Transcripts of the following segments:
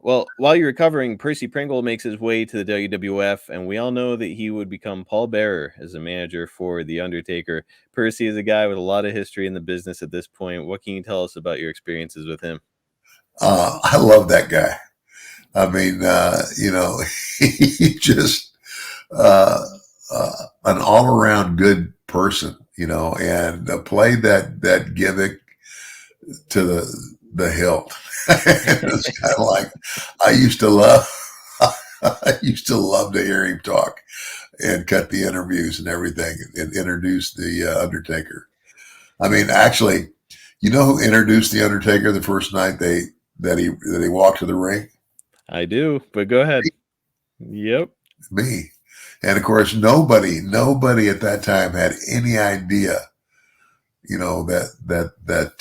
Well, while you're recovering, Percy Pringle makes his way to the WWF, and we all know that he would become Paul Bearer as a manager for The Undertaker. Percy is a guy with a lot of history in the business at this point. What can you tell us about your experiences with him? I love that guy. I mean, he just an all around good person, and played that gimmick to the hilt. It's kind of like I used to love. I used to love to hear him talk and cut the interviews and everything and introduce the Undertaker. I mean, actually, you know who introduced the Undertaker the first night that he walked to the ring? I do, but go ahead. Yep. Me. And of course, nobody at that time had any idea, that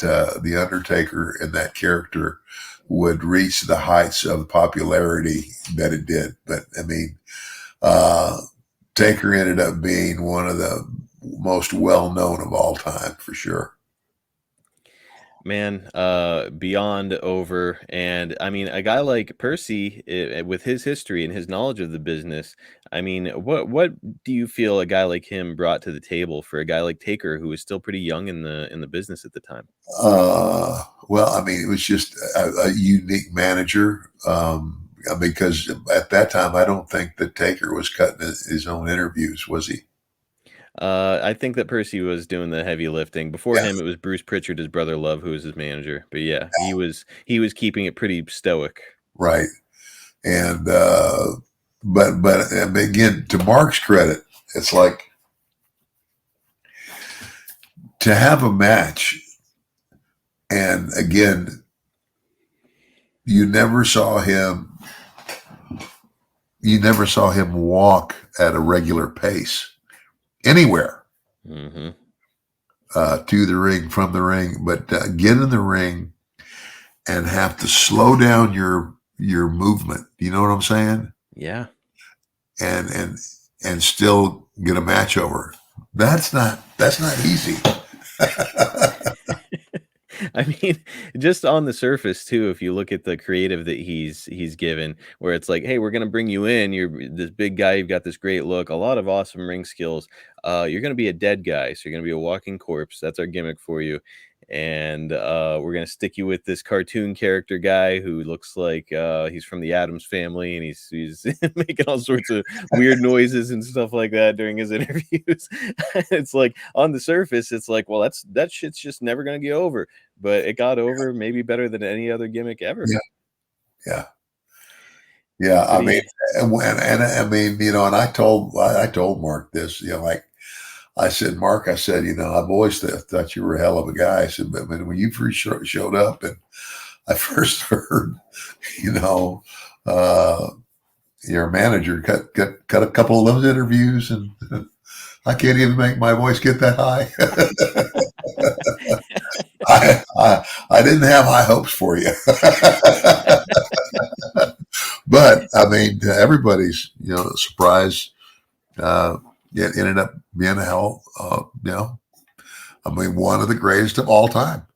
the Undertaker and that character would reach the heights of popularity that it did. But I mean, Taker ended up being one of the most well known of all time for sure. Man, beyond over. And I mean, a guy like Percy, with his history and his knowledge of the business, I mean, what do you feel a guy like him brought to the table for a guy like Taker, who was still pretty young in the business at the time? Well, I mean, it was just a unique manager. Because at that time, I don't think that Taker was cutting his own interviews, was he? I think that Percy was doing the heavy lifting. Before Yeah, him, it was Bruce Pritchard, his brother Love, who was his manager. But yeah, he was keeping it pretty stoic. right. And but again, to Mark's credit, it's like to have a match, and again, you never saw him. You never saw him walk at a regular pace anywhere. Hmm. To the ring, from the ring, but get in the ring and have to slow down your movement. You know what I'm saying? Yeah. And and still get a match over. That's not easy. I mean, just on the surface too, if you look at the creative that he's given, where it's like, hey, we're gonna bring you in. You're this big guy. You've got this great look, a lot of awesome ring skills. You're gonna be a dead guy, so you're gonna be a walking corpse. That's our gimmick for you. And we're gonna stick you with this cartoon character guy who looks like he's from the Adams family, and he's making all sorts of weird noises and stuff like that during his interviews. It's like on the surface, it's like, well, that shit's just never gonna get over, but it got over maybe better than any other gimmick ever. Yeah, yeah, yeah. I mean, Pretty. and I mean, and I told Mark this, like I said, Mark, I said, I've always thought you were a hell of a guy. I said, but when you first showed up and I first heard, you know, uh, your manager cut a couple of those interviews, and I can't even make my voice get that high. I didn't have high hopes for you. But I mean, to everybody's surprise, it ended up being a hell, I mean, one of the greatest of all time.